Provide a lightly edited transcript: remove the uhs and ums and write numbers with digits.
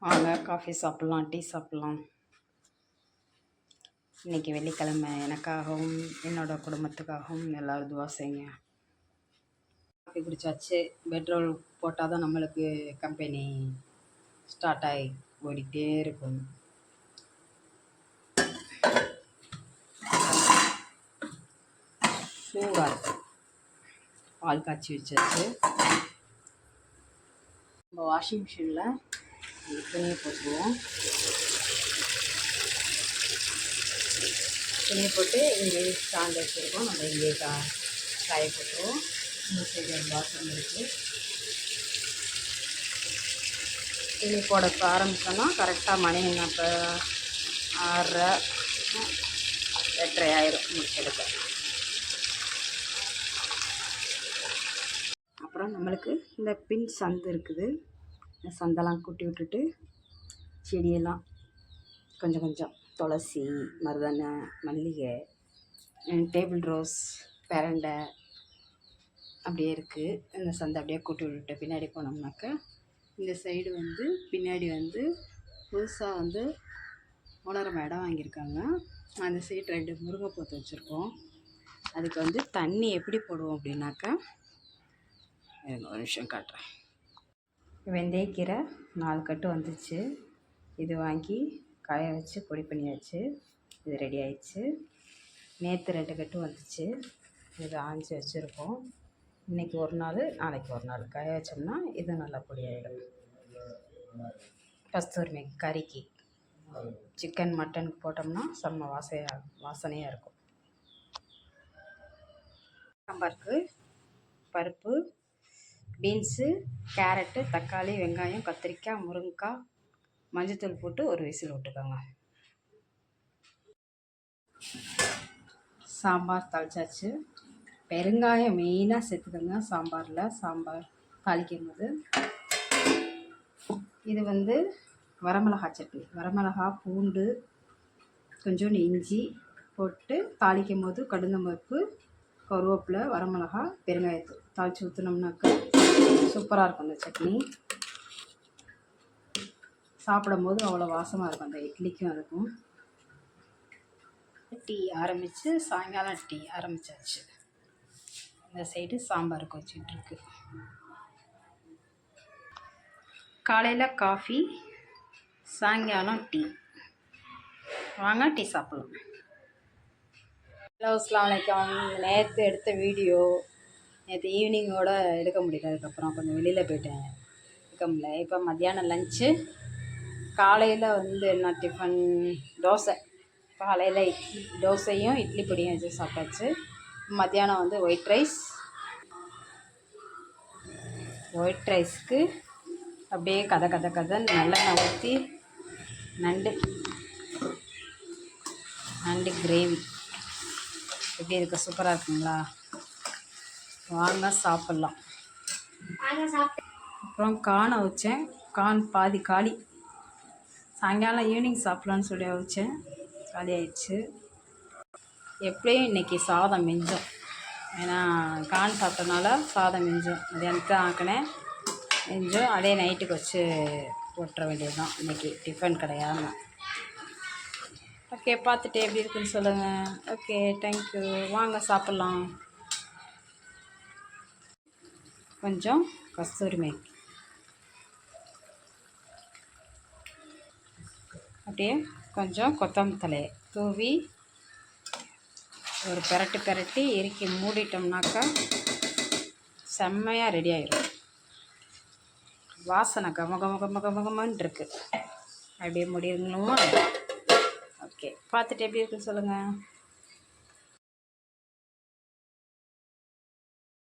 வாங்க காஃபி சாப்பிட்லாம், டீ சாப்பிட்லாம். இன்றைக்கி வெள்ளிக்கிழமை எனக்காகவும் என்னோட குடும்பத்துக்காகவும் எல்லோரும் துவா செய்யுங்க. காஃபி குடித்தாச்சு. பெட்ரோல் போட்டால் தான் நம்மளுக்கு கம்பெனி ஸ்டார்ட் ஆகி ஓடிக்கிட்டே இருக்கும். சூடாக இருக்கும். பால் காய்ச்சி வச்சாச்சு. நம்ம வாஷிங் மிஷினில் துணியை போட்டுருவோம். துணியை போட்டு இங்கே ஸ்டாண்ட் வச்சுருக்கோம். நம்ம இங்கே காய போட்டுருவோம். இந்த சைடு பாத்ரூம் இருக்குது. துணி போட ஆரம்பித்தோன்னா கரெக்டாக மணி இப்போ 6:30 8:30 ஆயிரும் முடிச்செடுக்க. அப்புறம் நம்மளுக்கு இந்த பின் சந்து இருக்குது. இந்த சந்தெல்லாம் கூட்டி விட்டுட்டு செடியெல்லாம் கொஞ்சம் கொஞ்சம் துளசி, மருதாணை, மல்லிகை, டேபிள் ரோஸ், பெரண்டை அப்படியே இருக்குது. இந்த சந்தை அப்படியே கூட்டி விட்டுட்டு பின்னாடி போனோம்னாக்கா இந்த சைடு பின்னாடி புதுசாக உணரமாக இடம் வாங்கியிருக்காங்க. அந்த சைடு 2 முருங்கைப்பூத்து வச்சுருக்கோம். அதுக்கு தண்ணி எப்படி போடுவோம் அப்படின்னாக்கா எனக்கு ஒரு நிமிஷம் காட்டுறேன். வெந்தயக்கீரை 4 கட்டு வந்துச்சு. இது வாங்கி காய வச்சு பொடி பண்ணியாச்சு. இது ரெடி ஆயிடுச்சு. நேற்று 2 கட்டு வந்துச்சு. இது ஆஞ்சி வச்சுருக்கோம். இன்றைக்கி ஒரு நாள், நாளைக்கு ஒரு நாள் காய வச்சோம்னா இது நல்லா பொடி ஆகிடும். கஸ்தூரி மேத்தி கறிக்கு, சிக்கன் மட்டனுக்கு போட்டோம்னா செம்ம வாசனையாக இருக்கும். சாம்பாருக்கு பருப்பு, பீன்ஸு, கேரட்டு, தக்காளி, வெங்காயம், கத்திரிக்காய், முருங்கைக்காய், மஞ்சத்தூள் போட்டு ஒரு விசில் விட்டுக்கோங்க. சாம்பார் தாளிச்சாச்சு. பெருங்காயம் மெயினாக சேர்த்துக்கோங்க சாம்பாரில். சாம்பார் தாளிக்கும் போது இது வரமிளகா சட்னி. வரமிளகா, பூண்டு, கொஞ்சோண்டு இஞ்சி போட்டு தாளிக்கும் போது கடுந்தம்பருப்பு, கருவேப்பிலை, வரமிளகா, பெருங்காயத்தூள் தாளித்து ஊற்றினோம்னாக்கா சூப்பராக இருக்கும் அந்த சட்னி. சாப்பிடும் போது அவ்வளோ வாசமாக இருக்கும். அந்த இட்லிக்கும் அதுக்கும். டீ ஆரம்பித்து சாயங்காலம் டீ ஆரம்பித்தாச்சு. இந்த சைடு சாம்பாருக்கு வச்சுக்கிட்டுருக்கு. காலையில் காஃபி, சாயங்காலம் டீ. வாங்க டீ சாப்பிட்லாம். ஹலோ, அஸ்ஸலாமு அலைக்கும். நேற்று எடுத்த வீடியோ நேற்று ஈவினிங்கோடு எடுக்க முடியல. அதுக்கப்புறம் கொஞ்சம் வெளியில் போயிட்டேன், எடுக்க முடியல. இப்போ மத்தியானம் லஞ்சு. காலையில் என்ன டிஃபன்? தோசை. காலையில் தோசையும் இட்லி பொடியும் வச்சு சாப்பிட்டாச்சு. மத்தியானம் ஒயிட் ரைஸ். ஒயிட் ரைஸ்க்கு அப்படியே கதை நல்லெண்ணெய் ஊற்றி நண்டு கிரேவி எப்படி இருக்குது? சூப்பராக இருக்குங்களா? வாங்க சாப்பிட்லாம். அப்புறம் கானை வச்சேன். கான் பாதி காலி. சாயங்காலம் ஈவினிங் சாப்பிட்லான்னு சொல்லி வச்சேன். காலி ஆயிடுச்சு. எப்படியும் இன்றைக்கி சாதம் மிஞ்சும். ஏன்னா கான் சாப்பிட்டனால சாதம் மிஞ்சும். மதியானத்தை ஆக்கினேன், மிஞ்சும். அதே நைட்டுக்கு வச்சு போட்டுற வேண்டியது தான். இன்றைக்கி டிஃபன் கிடையாது. ஓகே, பார்த்துட்டு எப்படி இருக்குன்னு சொல்லுங்கள். Okay, thank you. வாங்க சாப்பிட்லாம். கொஞ்சம் கஸ்தூரி மேத்தி அப்படியே கொஞ்சம் கொத்தமல்லி தழையை தூவி ஒரு பெரட்டி இறுக்கி மூடிட்டோம்னாக்கா செம்மையாக ரெடி ஆகிடும். வாசனை கமகமன்னு இருக்குது. அப்படியே முடியுங்களா? ஓகே, பார்த்துட்டு எப்படி இருக்குன்னு சொல்லுங்கள்.